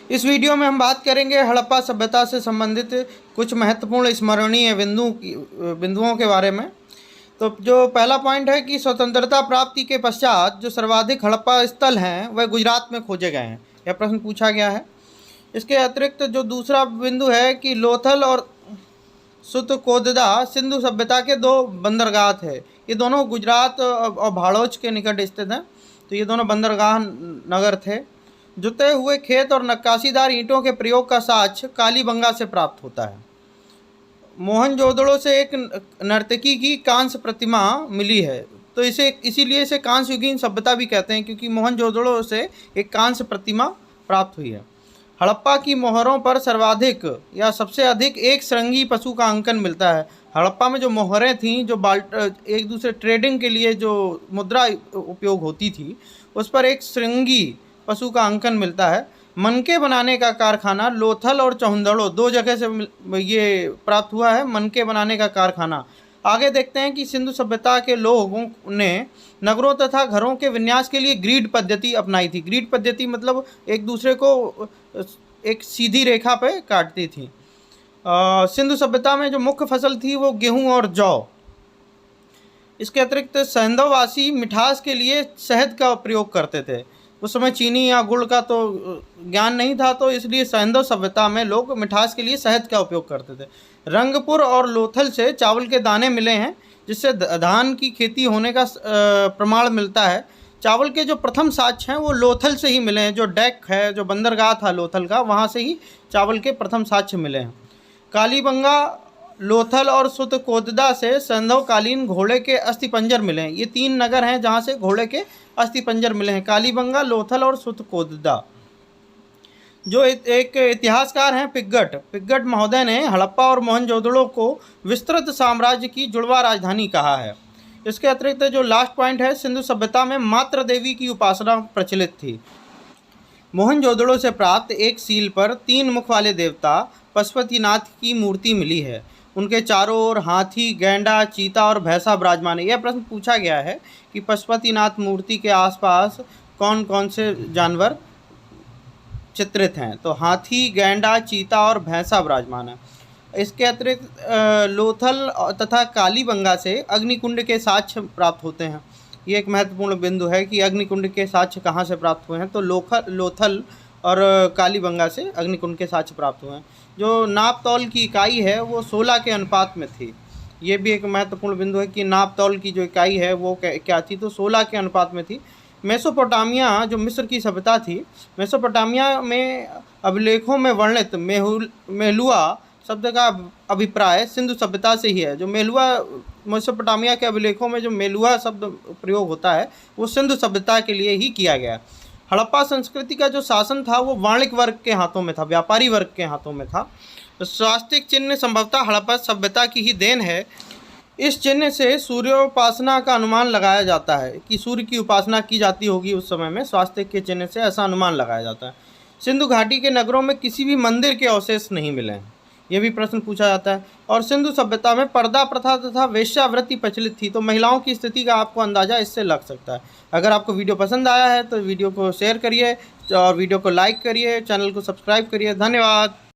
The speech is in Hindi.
इस वीडियो में हम बात करेंगे हड़प्पा सभ्यता से संबंधित कुछ महत्वपूर्ण स्मरणीय बिंदुओं के बारे में। तो जो पहला पॉइंट है कि स्वतंत्रता प्राप्ति के पश्चात जो सर्वाधिक हड़प्पा स्थल हैं वह गुजरात में खोजे गए हैं, यह प्रश्न पूछा गया है। इसके अतिरिक्त जो दूसरा बिंदु है कि लोथल और सुतकोददा सिंधु सभ्यता के दो बंदरगाह थे। ये दोनों गुजरात और भाड़ोच के निकट स्थित हैं। तो ये दोनों बंदरगाह नगर थे। जुते हुए खेत और नक्काशीदार ईंटों के प्रयोग का साक्ष्य कालीबंगा से प्राप्त होता है। मोहनजोदड़ो से एक नर्तकी की कांस्य प्रतिमा मिली है। तो इसीलिए इसे कांस्य युगीन सभ्यता भी कहते हैं, क्योंकि मोहनजोदड़ो से एक कांस्य प्रतिमा प्राप्त हुई है। हड़प्पा की मोहरों पर सर्वाधिक या सबसे अधिक एक श्रृंगी पशु का अंकन मिलता है। हड़प्पा में जो मोहरें थीं, जो एक दूसरे ट्रेडिंग के लिए जो मुद्रा उपयोग होती थी, उस पर एक श्रृंगी पशु का अंकन मिलता है। मनके बनाने का कारखाना लोथल और चौहंदड़ो दो जगह से ये प्राप्त हुआ है, मनके बनाने का कारखाना। आगे देखते हैं कि सिंधु सभ्यता के लोगों ने नगरों तथा घरों के विन्यास के लिए ग्रिड पद्धति अपनाई थी। ग्रिड पद्धति मतलब एक दूसरे को एक सीधी रेखा पे काटती थी। सिंधु सभ्यता में जो मुख्य फसल थी वो गेहूं और जौ। इसके अतिरिक्त सैंधववासी मिठास के लिए शहद का प्रयोग करते थे। उस समय चीनी या गुड़ का तो ज्ञान नहीं था, तो इसलिए सैंधव सभ्यता में लोग मिठास के लिए शहद का उपयोग करते थे। रंगपुर और लोथल से चावल के दाने मिले हैं, जिससे धान की खेती होने का प्रमाण मिलता है। चावल के जो प्रथम साक्ष्य हैं वो लोथल से ही मिले हैं। जो डेक है, जो बंदरगाह था लोथल का, वहाँ से ही चावल के प्रथम साक्ष्य मिले हैं। कालीबंगा, लोथल और सुतकोददा से सैंधवकालीन घोड़े के अस्थिपंजर मिले हैं। ये तीन नगर हैं जहाँ से घोड़े के अस्थिपंजर मिले हैं, कालीबंगा, लोथल और सुतकोददा। जो एक इतिहासकार हैं पिग्गट महोदय ने हड़प्पा और मोहनजोदड़ो को विस्तृत साम्राज्य की जुड़वा राजधानी कहा है। इसके अतिरिक्त जो लास्ट पॉइंट है, सिंधु सभ्यता में मात्र देवी की उपासना प्रचलित थी। मोहनजोदड़ो से प्राप्त एक सील पर 3 मुख वाले देवता पशुपतिनाथ की मूर्ति मिली है। उनके चारों ओर हाथी, गैंडा, चीता और भैंसा विराजमान है। यह प्रश्न पूछा गया है कि पशुपतिनाथ मूर्ति के आसपास कौन कौन से जानवर चित्रित हैं। तो हाथी, गैंडा, चीता और भैंसा विराजमान है। इसके अतिरिक्त लोथल तथा कालीबंगा से अग्निकुंड के साक्ष्य प्राप्त होते हैं। ये एक महत्वपूर्ण बिंदु है कि अग्निकुंड के साक्ष्य कहाँ से प्राप्त हुए हैं। तो लोथल और कालीबंगा से अग्निकुंड के साक्ष्य प्राप्त हुए हैं। जो नाप तौल की इकाई है वो 16 के अनुपात में थी। ये भी एक महत्वपूर्ण बिंदु है कि नाप तौल की जो इकाई है वो क्या थी, तो 16 के अनुपात में थी। मेसोपोटामिया जो मिस्र की सभ्यता थी, मेसोपोटामिया में अभिलेखों में वर्णित मेलुआ शब्द का अभिप्राय सिंधु सभ्यता से ही है। जो मेसोपोटामिया के अभिलेखों में जो मेलुआ शब्द प्रयोग होता है वो सिंधु सभ्यता के लिए ही किया गया। हड़प्पा संस्कृति का जो शासन था वो वाणिज्य वर्ग के हाथों में था, व्यापारी वर्ग के हाथों में था। तो स्वास्तिक चिन्ह संभवतः हड़प्पा सभ्यता की ही देन है। इस चिन्ह से सूर्योपासना का अनुमान लगाया जाता है कि सूर्य की उपासना की जाती होगी उस समय में। स्वास्तिक के चिन्ह से ऐसा अनुमान लगाया जाता है। सिंधु घाटी के नगरों में किसी भी मंदिर के अवशेष नहीं मिले हैं, यह भी प्रश्न पूछा जाता है। और सिंधु सभ्यता में पर्दा प्रथा तथा वेश्यावृत्ति प्रचलित थी। तो महिलाओं की स्थिति का आपको अंदाजा इससे लग सकता है। अगर आपको वीडियो पसंद आया है तो वीडियो को शेयर करिए और वीडियो को लाइक करिए, चैनल को सब्सक्राइब करिए। धन्यवाद।